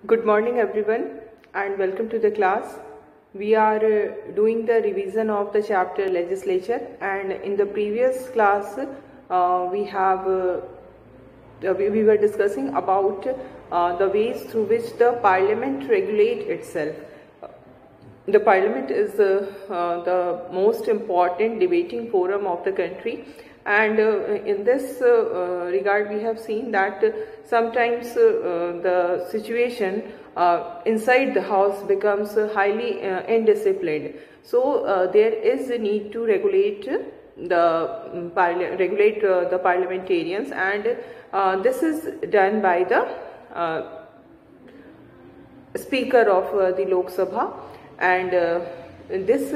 Good morning everyone and welcome to the class. We are doing the revision of the chapter legislature, and in the previous class we were discussing about the ways through which the parliament regulate itself. The parliament is the most important debating forum of the country, and in this regard we have seen that sometimes the situation inside the house becomes highly indisciplined. So there is a need to regulate the parliamentarians, and this is done by the Speaker of the Lok Sabha. And in this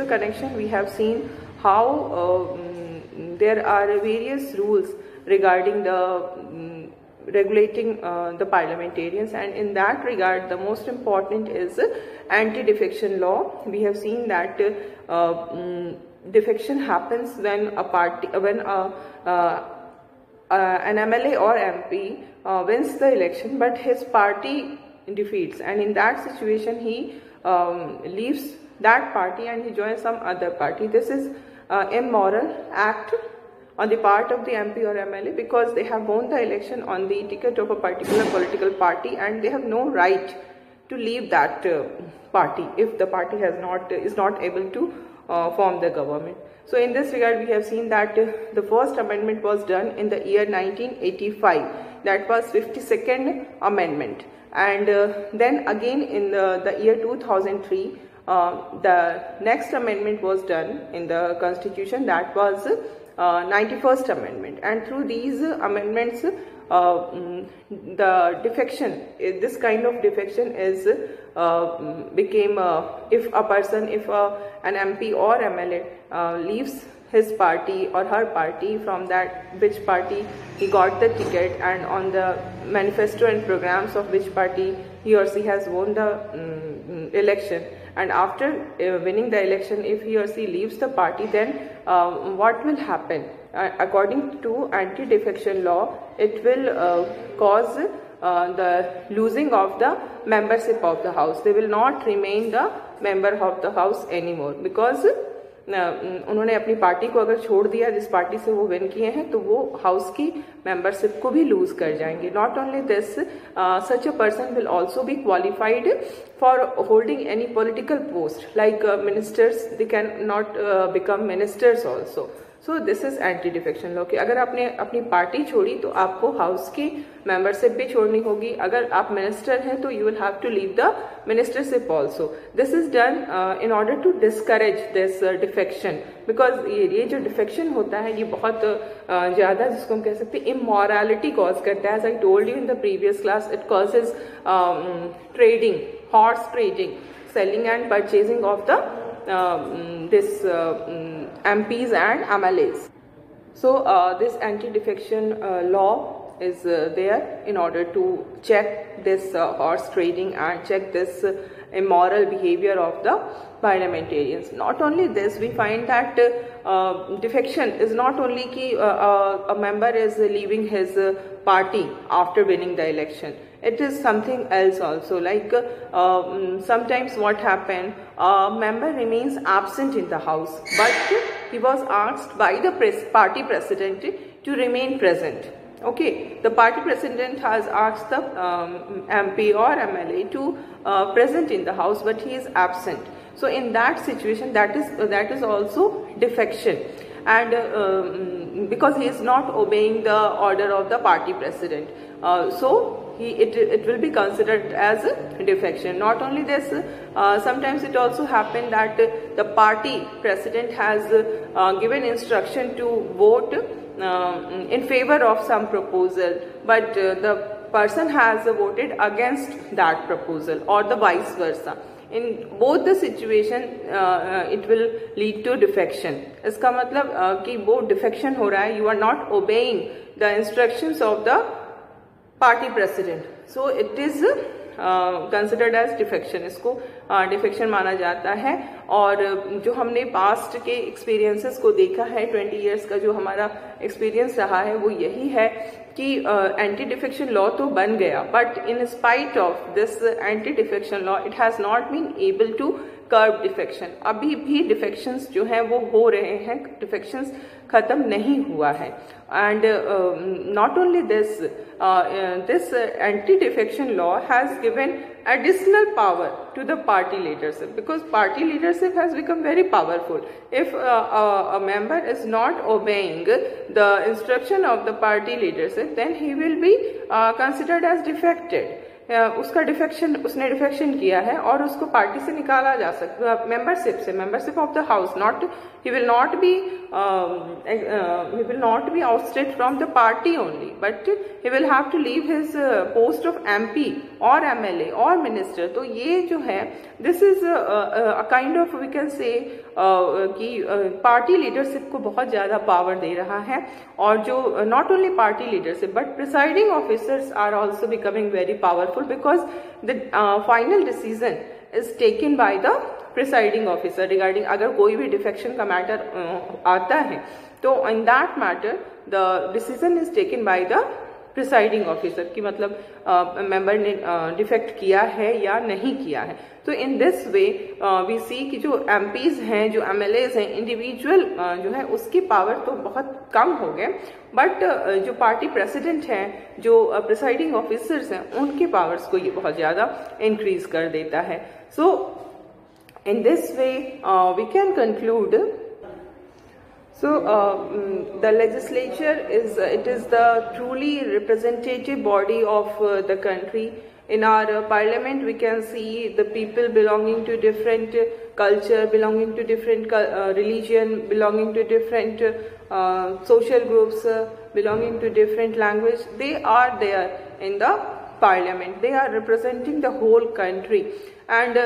connection we have seen how there are various rules regarding the regulating the parliamentarians, and in that regard the most important is anti-defection law. We have seen that defection happens when an MLA or MP wins the election but his party defeats, and in that situation he leaves that party and he joins some other party. This is immoral act on the part of the MP or MLA, because they have won the election on the ticket of a particular political party and they have no right to leave that party if the party is not able to form the government. So in this regard we have seen that the first amendment was done in the year 1985, that was 52nd amendment, and then again in the year 2003 the next amendment was done in the constitution, that was 91st amendment. And through these amendments the defection, this kind of defection is became if an MP or MLA leaves his party or her party from that which party he got the ticket, and on the manifesto and programs of which party he or she has won the election, and after winning the election if he or she leaves the party, then what will happen? According to anti-defection law, it will cause the losing of the membership of the house. They will not remain the member of the house anymore, because उन्होंने अपनी party को अगर छोड़ दिया, जिस party से वो win किए हैं, तो वो हाउस की मेंबरशिप को भी लूज कर जाएंगे. Not only this, such a person will also be qualified for holding any political post like ministers. They can not become ministers also. So this is anti defection law कि अगर आपने अपनी party छोड़ी तो आपको house की membership भी छोड़नी होगी. अगर आप मिनिस्टर हैं तो you will have to leave the ministership also. This is done in order to discourage this defection, because ये जो डिफेक्शन होता है ये बहुत ज़्यादा, जिसको हम कह सकते हैं, इमोरलिटी कॉज करता है. As I told you in the previous class, it causes trading, horse trading, selling and purchasing of the MPs and MLAs. So this anti-defection law is there in order to check this horse trading and check this immoral behavior of the parliamentarians. Not only this, we find that defection is not only ki a member is leaving his party after winning the election. It is something else also, like sometimes what happened, a member remains absent in the house but he was asked by the party president to remain present. Okay, the party president has asked the MP or MLA to present in the house, but he is absent. So in that situation, that is also defection, and because he is not obeying the order of the party president, so it will be considered as a defection. Not only this, sometimes it also happened that the party president has given instruction to vote in favor of some proposal, but the person has voted against that proposal, or the vice versa. In both the situation it will lead to defection. इसका मतलब कि वो defection हो रहा है, you are not obeying the instructions of the party president. So it is considered as defection, इसको defection माना जाता है। और जो हमने पास्ट के एक्सपीरियंसेस को देखा है, 20 इयर्स का जो हमारा एक्सपीरियंस रहा है वो यही है कि एंटी डिफेक्शन लॉ तो बन गया, but in spite of this anti defection law it has not been able to curb defection. अभी भी डिफेक्शंस जो हैं वो हो रहे हैं, डिफेक्शंस खत्म नहीं हुआ है। And not only this, this anti defection law has given additional power to the party leadership, because party leadership has become very powerful. If a member is not obeying the instruction of the party leadership, then he will be considered as defected. उसका defection, उसने defection किया है और उसको party से निकाला जा सकता, मेंबरशिप से, membership of the house. Not, he will not be ousted from the party only, but he will have to leave his post of MP or MLA or minister. तो ये जो है, this is a kind of, we can say कि party leadership को बहुत ज़्यादा power दे रहा है। और जो not only party leadership but presiding officers are also becoming very powerful, because the final decision is taken by the presiding officer regarding, अगर कोई भी डिफेक्शन का मैटर आता है तो in that matter the decision is taken by the presiding officer, की मतलब member ने डिफेक्ट किया है या नहीं किया है। तो इन दिस वे वी सी कि जो एमपीज हैं, जो एमएलएज हैं, इंडिविजुअल जो है उसकी पावर तो बहुत कम हो गए, बट जो पार्टी प्रेसिडेंट हैं, जो प्रिसाइडिंग ऑफिसर्स हैं, उनके पावर्स को ये बहुत ज़्यादा इंक्रीज कर देता है। सो in this way we can conclude. So the legislature is it is the truly representative body of the country. In our parliament we can see the people belonging to different culture, belonging to different religion, belonging to different social groups, belonging to different language. They are there in the parliament. They are representing the whole country. And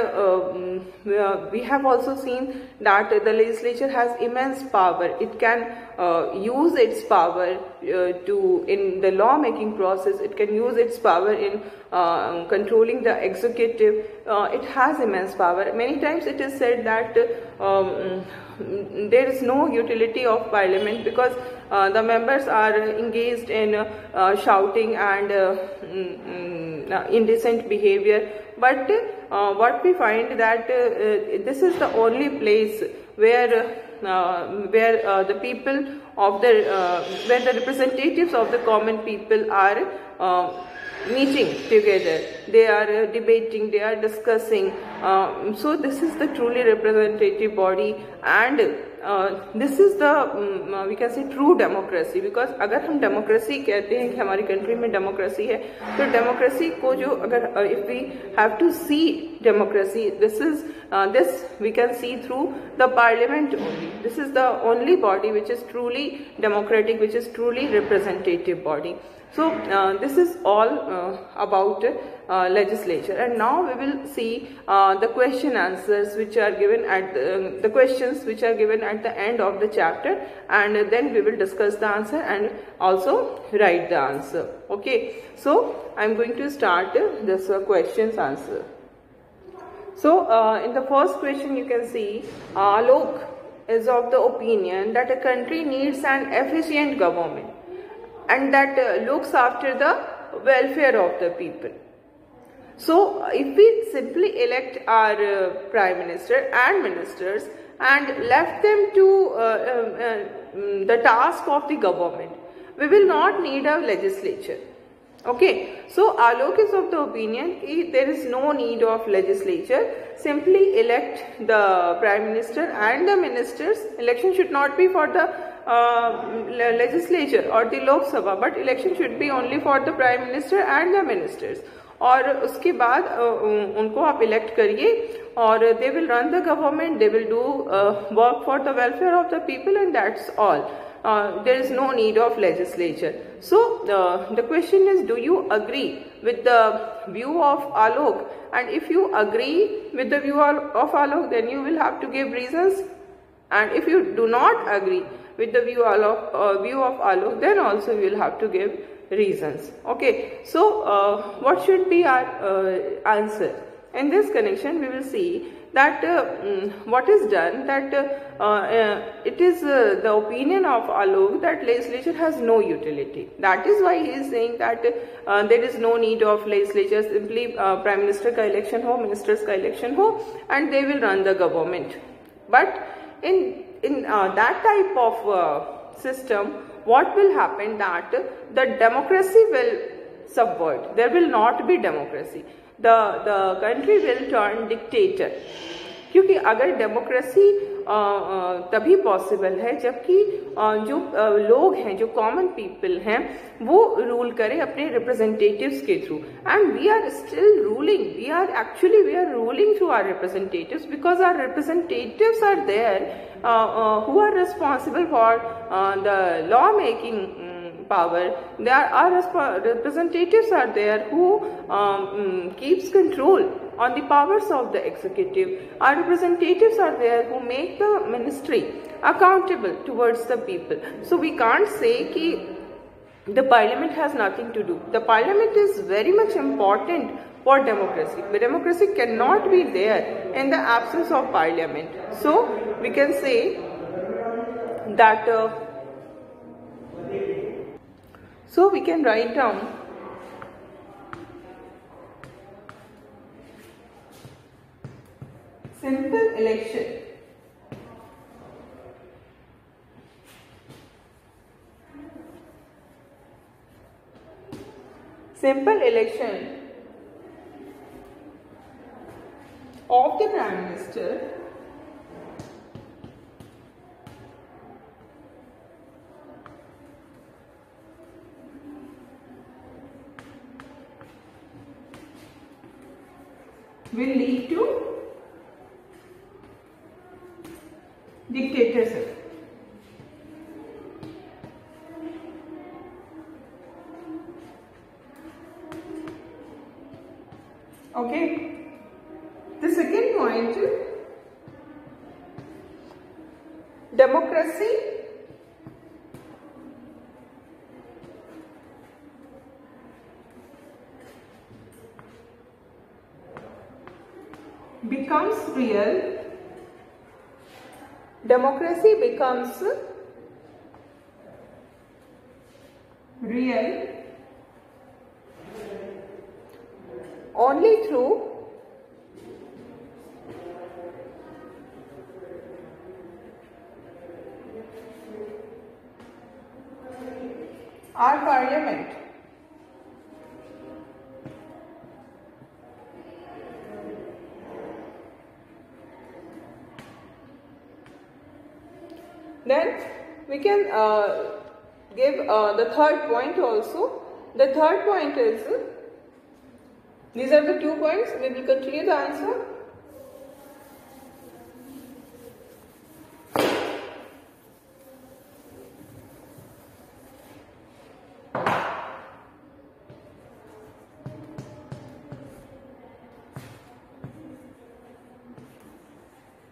we have also seen that the legislature has immense power. It can use its power to in the law making process. It can use its power in controlling the executive. It has immense power. Many times it is said that there is no utility of parliament because the members are engaged in shouting and indecent behavior. But what we find that this is the only place where the people of the where the representatives of the common people are meeting together. They are debating, they are discussing. So this is the truly representative body, and this is the we can say true democracy. Because अगर हम democracy कहते हैं कि हमारी country में democracy है, तो democracy को जो अगर if we have to see democracy, this we can see through the parliament only. This is the only body which is truly democratic, which is truly representative body. So this is all about legislature, and now we will see the question answers which are given at the questions which are given at the end of the chapter, and then we will discuss the answer and also write the answer. Okay, so I am going to start this questions answer. So in the first question you can see Alok is of the opinion that a country needs an efficient government and that looks after the welfare of the people. So if we simply elect our prime minister and ministers and left them to the task of the government, we will not need a legislature. Okay, so Alok is of the opinion that there is no need of legislature. Simply elect the prime minister and the ministers. Election should not be for the legislature or the Lok Sabha, but election should be only for the prime minister and the ministers. और उसके बाद उनको आप elect करिए और they will run the government, they will do work for the welfare of the people, and that's all. There is no need of legislature. So the question is, do you agree with the view of Alok? And if you agree with the view of Alok, then you will have to give reasons. And if you do not agree with the view of Alok, then also you will have to give reasons. Okay, so what should be our answer? In this connection, we will see that what is done, that it is the opinion of Alok that legislature has no utility. That is why he is saying that there is no need of legislature, simply Prime Minister ka election ho, ministers ka election ho, and they will run the government. But in that type of system, what will happen, that the democracy will subvert. There will not be democracy. The country will turn dictator. क्योंकि अगर democracy तभी possible है जबकि जो लोग हैं, जो common people हैं, वो रूल करें अपने रिप्रेजेंटेटिव्स के through. And we are still ruling, we are ruling through our representatives, because our representatives are there who are responsible for the law making power. There are representatives are there who keeps control on the powers of the executive. Our representatives are there who make the ministry accountable towards the people. So we can't say ki the parliament has nothing to do. The parliament is very much important for democracy. But democracy cannot be there in the absence of parliament. So we can say that so we can write down simple election. Simple election of the Prime Minister will lead to dictatorship. Okay. The second point, democracy becomes real. Democracy becomes real only through our parliament. Then we can give the third point also. The third point is, these are the 2 points. We will continue the answer.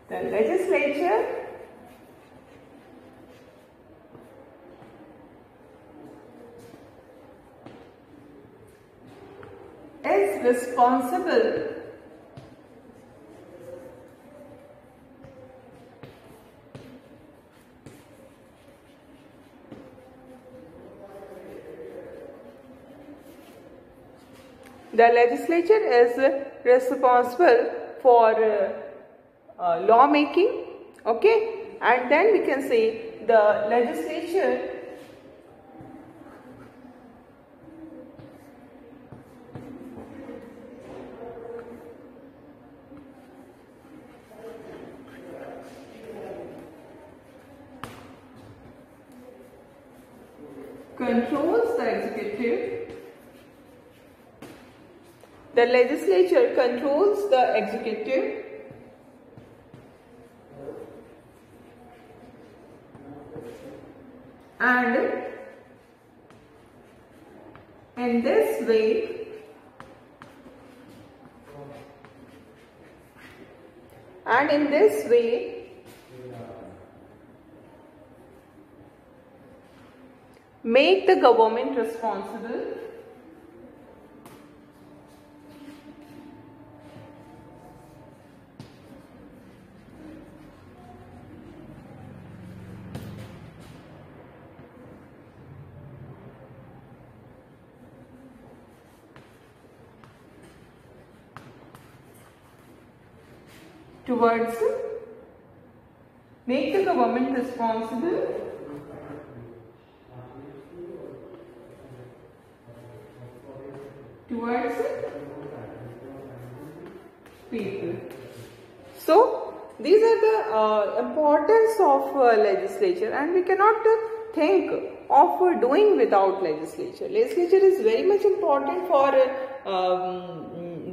The legislature is responsible the legislature is responsible for law making. Okay, and then we can say the legislature controls the executive. The legislature controls the executive and in this way make the government responsible towards make the government responsible towards people. So these are the importance of legislature, and we cannot think of doing without legislature. Legislature is very much important for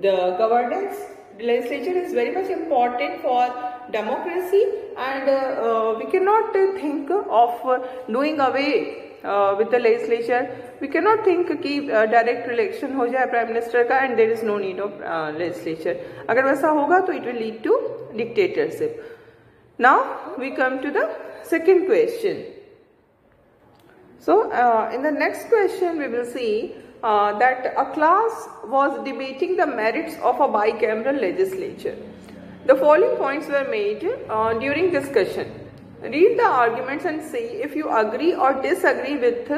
the governance. Legislature is very much important for democracy, and we cannot think of doing away with the legislature. We cannot think कि direct election हो जाए prime minister का and there is no need of legislature. अगर वैसा होगा तो it will lead to dictatorship. Now we come to the second question. So in the next question we will see that a class was debating the merits of a bicameral legislature. The following points were made during discussion. Read the arguments and see if you agree or disagree with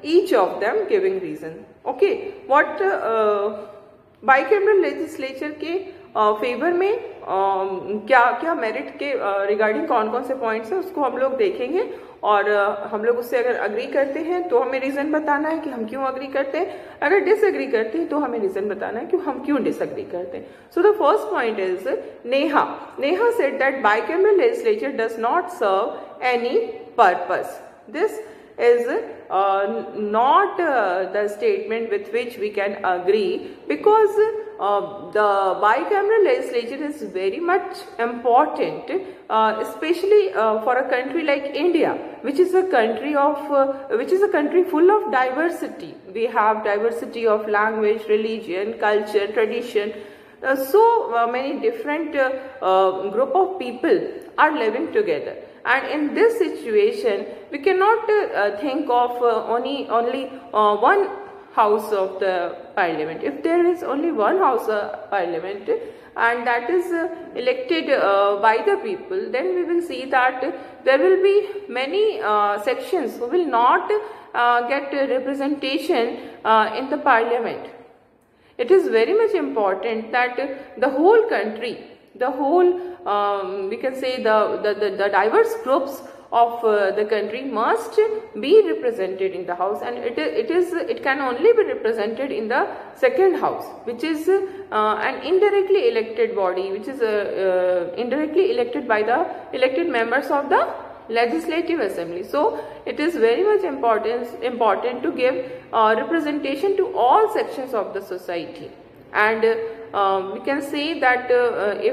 each of them, giving reason. Okay, what bicameral legislature के favour में क्या क्या merit के regarding कौन कौन से points हैं उसको हम लोग देखेंगे, और हम लोग उससे अगर अग्री करते हैं तो हमें रीजन बताना है कि हम क्यों अग्री करते हैं, अगर डिसएग्री करते हैं तो हमें रीजन बताना है कि हम क्यों डिसएग्री करते हैं. So the first point is Neha said that bicameral legislature does not serve any purpose. This is not the statement with which we can agree, because the bicameral legislature is very much important, especially for a country like India, which is a country full of diversity. We have diversity of language, religion, culture, tradition. So many different group of people are living together, and in this situation we cannot think of only one house of the parliament. If there is only one house of parliament and that is elected by the people, then we will see that there will be many sections who will not get representation in the parliament. It is very much important that the whole country, the whole we can say the diverse groups of the country must be represented in the house, and it can only be represented in the second house, which is an indirectly elected body, which is indirectly elected by the elected members of the legislative assembly. So it is very much important to give representation to all sections of the society, and we can say that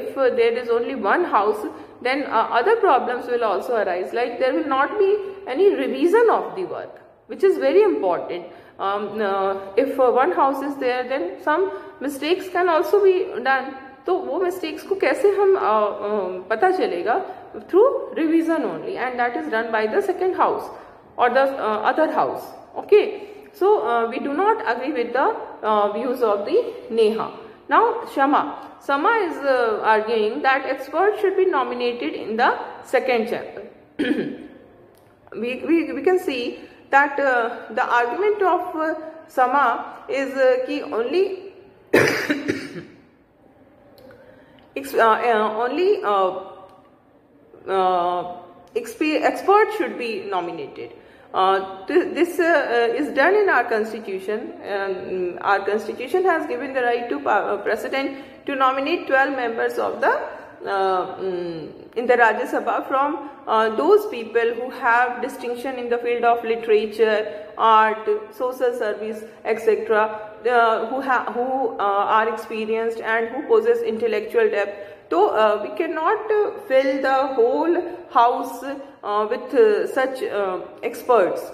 if there is only one house, then other problems will also arise, like there will not be any revision of the work, which is very important. If one house is there, then some mistakes can also be done. तो वो mistakes को कैसे हम पता चलेगा? Through revision only, and that is done by the second house और the other house. Okay, so we do not agree with the views of the Neha. Now Sama is arguing that experts should be nominated in the second chamber. we can see that the argument of Sama is कि only experts should be nominated. This is done in our constitution. Our constitution has given the right to president to nominate 12 members of the in the Rajya Sabha from those people who have distinction in the field of literature, art, social service, etc., who are experienced and who possess intellectual depth. So we cannot fill the whole house with such experts.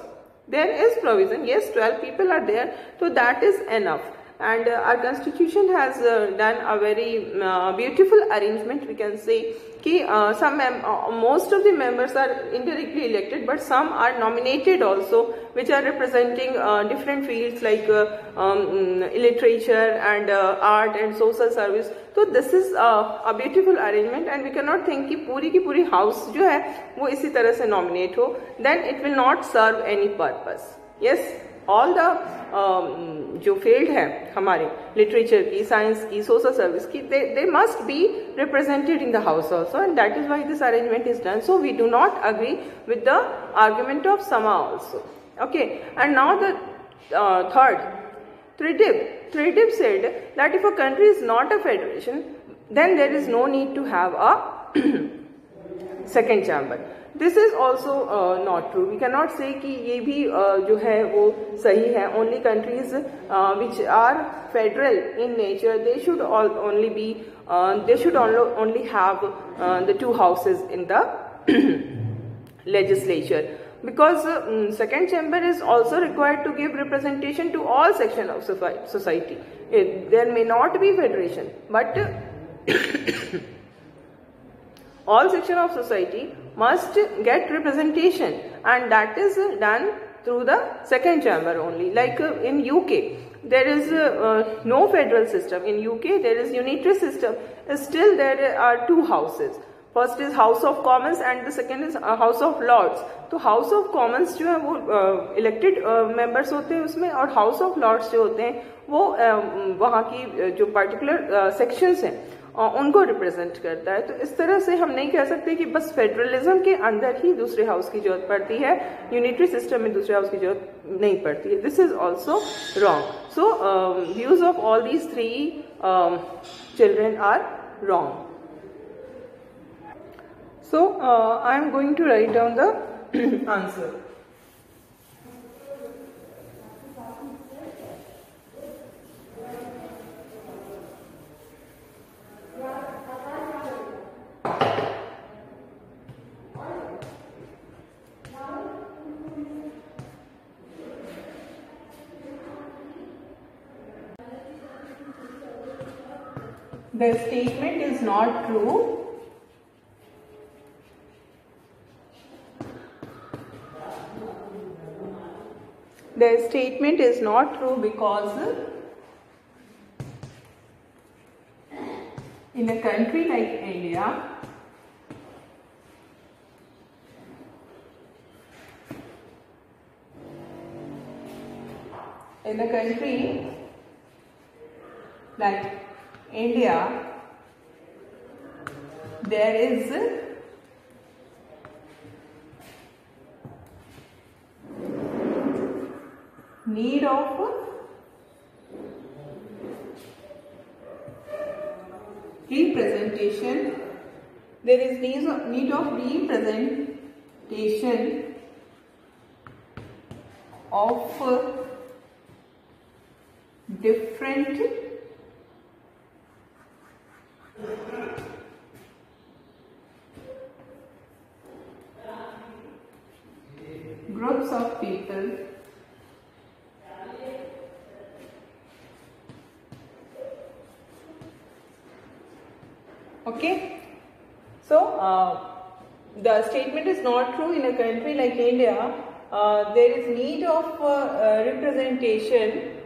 There is provision, yes, 12 people are there, so that is enough. and our constitution has done a very beautiful arrangement. We can say कि most of the members are indirectly elected, but some are nominated also, which are representing different fields like literature and art and social service. So this is a beautiful arrangement, and we cannot think कि पूरी की पूरी house जो है वो इसी तरह से nominate हो, then it will not serve any purpose. Yes, all the जो field है हमारे literature की, science की, social service की, they must be represented in the house also, and that is why this arrangement is done. So we do not agree with the argument of Sama also. Okay, and now the third, Tridib said that if a country is not a federation, then there is no need to have a second chamber. This is also not true. We cannot say कि ये भी जो है वो सही है. Only countries which are federal in nature, they should only be they should only have the two houses in the legislature, because second chamber is also required to give representation to all sections of society. There may not be federation, but all sections of society must get representation, and that is done through the second chamber only. Like in UK, there is no federal system. In UK, there is unitary system. Still, there are two houses. First is House of Commons and the second is House of Lords. तो House of Commons जो है वो elected members होते हैं उसमें, और House of Lords जो होते हैं वो वहाँ की जो particular sections हैं उनको रिप्रेजेंट करता है. तो इस तरह से हम नहीं कह सकते कि बस फेडरलिज्म के अंदर ही दूसरे हाउस की जरूरत पड़ती है, यूनिटरी सिस्टम में दूसरे हाउस की जरूरत नहीं पड़ती है. This is also wrong. So views of all these three children are wrong. So I am going to write down the answer. The statement is not true. The statement is not true because in a country like India, there is need of representation. There is need of representation of different groups of people Okay, so the statement is not true. In a country like India, there is need of representation.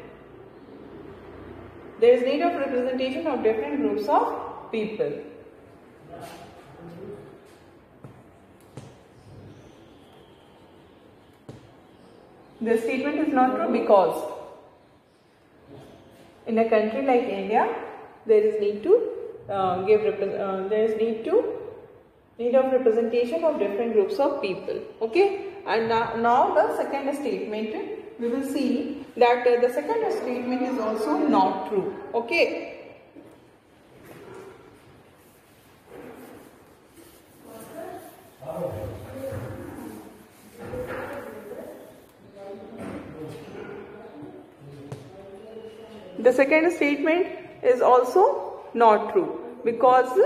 There is need of representation of different groups of people. The statement is not true because in a country like India, there is need to need of representation of different groups of people. Okay, and now the second statement, we will see that the second statement is also not true. Okay. The second statement is also not true because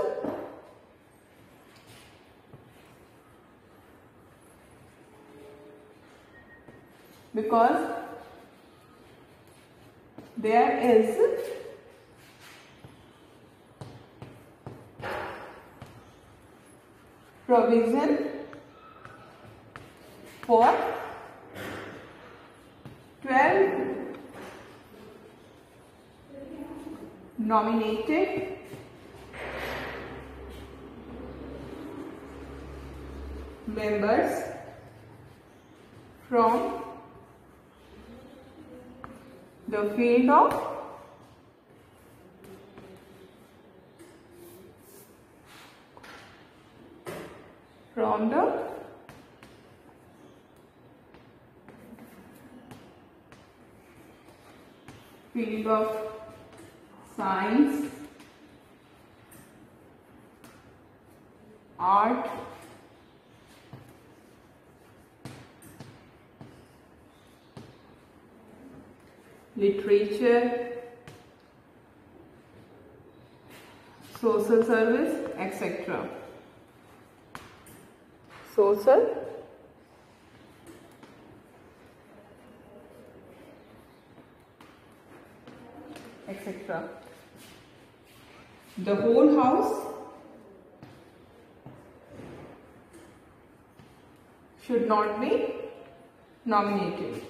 there is provision for 12 nominated members from the field of science, art, literature, social service, etc. Social etc. The whole house should not be nominated.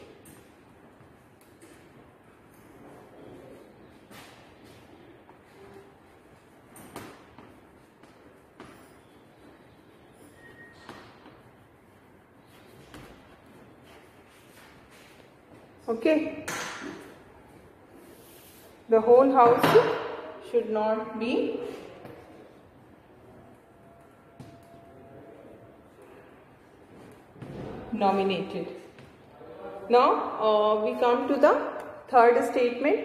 Okay. The whole house should not be nominated. Now we come to the third statement.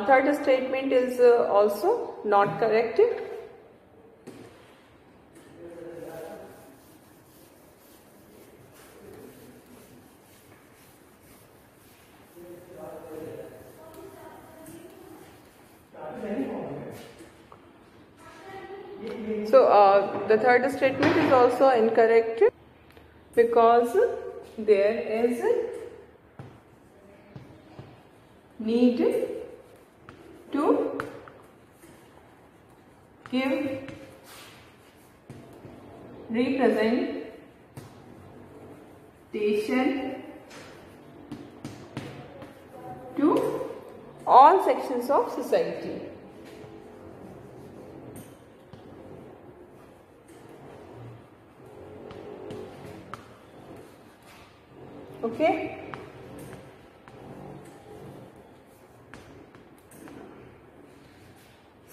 Third statement is also not corrected. So the third statement is also incorrect because there is need to give representation to all sections of society. Okay.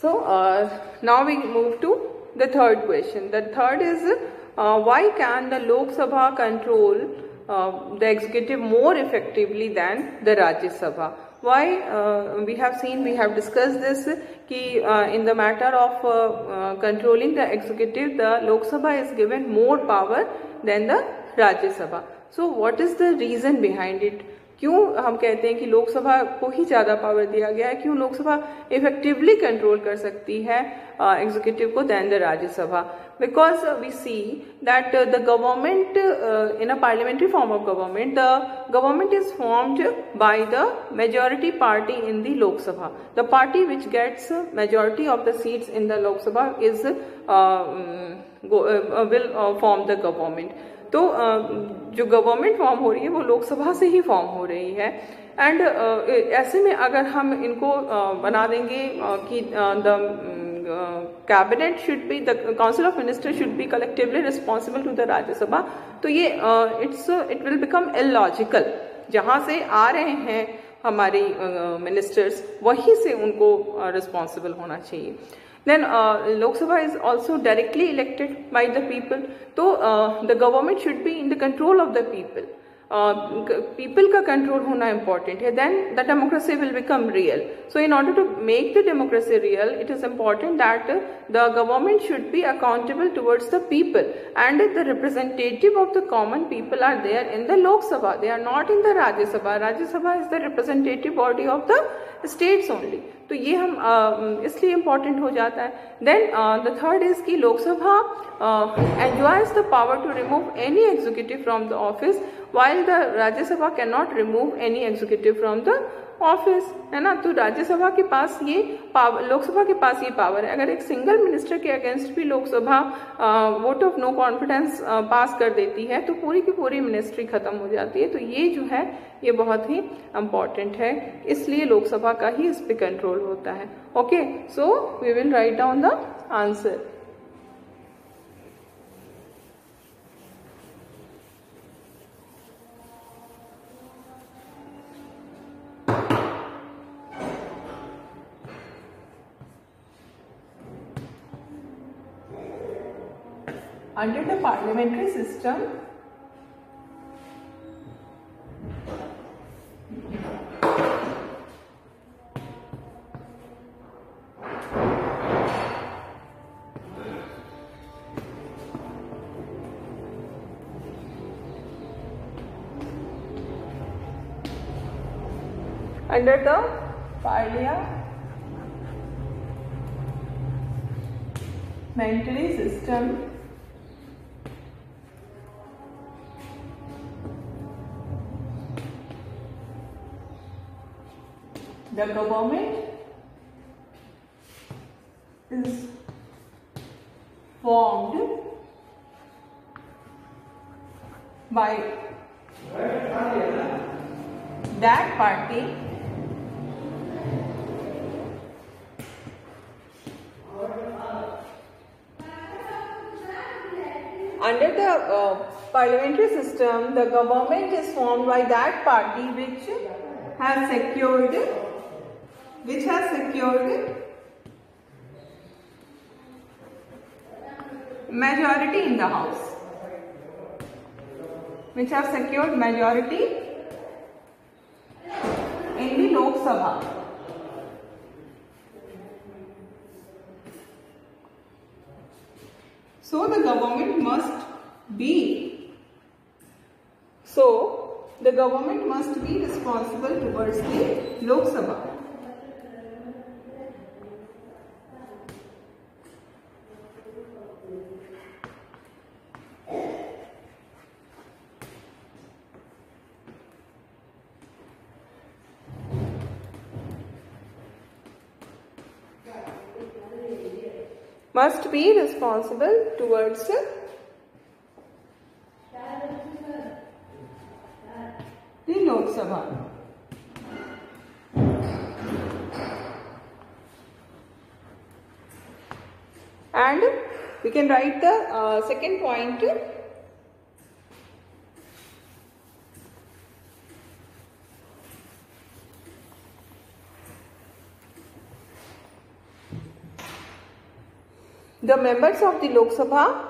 So now we move to the third question. The third is why can the Lok Sabha control the executive more effectively than the Rajya Sabha? Why? We have discussed this कि in the matter of controlling the executive, the Lok Sabha is given more power than the Rajya Sabha. So what is the reason behind it? क्यों हम कहते हैं कि लोकसभा को ही ज़्यादा power दिया गया है? क्यों लोकसभा इफेक्टिवली कंट्रोल कर सकती है एग्जीक्यूटिव को then the Rajya Sabha? Because we see that the government in a parliamentary form of government, the government is formed by the majority party in the Lok Sabha. The party which gets majority of the seats in the Lok Sabha is will form the government. तो जो government form हो रही है वो लोकसभा से ही form हो रही है. एंड ऐसे में अगर हम इनको बना देंगे कि the cabinet should be, the council of minister should be collectively responsible to the Rajya Sabha, तो ये इट विल बिकम इलॉजिकल. जहाँ से आ रहे हैं हमारी मिनिस्टर्स वहीं से उनको रिस्पॉन्सिबल होना चाहिए. Then Lok Sabha is also directly elected by the people. So the government should be in the control of the people. People का control होना important है. Then the democracy will become real. So in order to make the democracy real, it is important that the government should be accountable towards the people, and the representative of the common people are there in the Lok Sabha. They are not in the Rajya Sabha. Rajya Sabha is the representative body of the states only. तो ये हम इसलिए important हो जाता है. Then the third is कि Lok Sabha enjoys the power to remove any executive from the office while the Rajya Sabha cannot remove any executive from the office, है ना। तो राज्यसभा के पास ये पावर, लोकसभा के पास ये पावर है। अगर एक सिंगल मिनिस्टर के अगेंस्ट भी Lok Sabha vote of no confidence pass कर देती है तो पूरी की पूरी मिनिस्ट्री खत्म हो जाती है। तो ये जो है ये बहुत ही इम्पॉर्टेंट है, इसलिए लोकसभा का ही इस पे कंट्रोल होता है। Okay, so we will write down the answer. Under the parliamentary system, parliamentary system, the government is formed by that party under the parliamentary system. The government is formed by that party which has secured majority in the house, which have secured majority in the Lok Sabha. So the government must be responsible towards the Lok Sabha. Must be responsible towards the Lok Sabha. And we can write the second point. The members of the Lok Sabha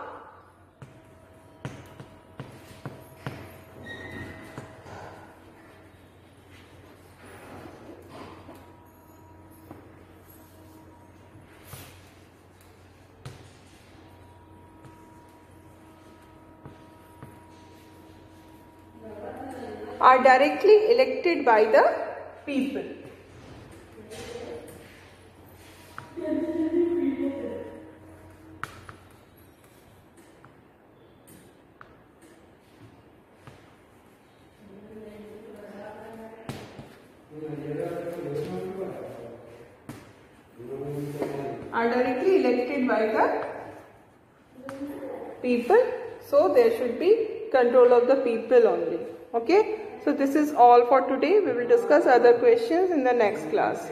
are directly elected by the people. Are directly elected by the people, so there should be control of the people only. Okay, so this is all for today. We will discuss other questions in the next class.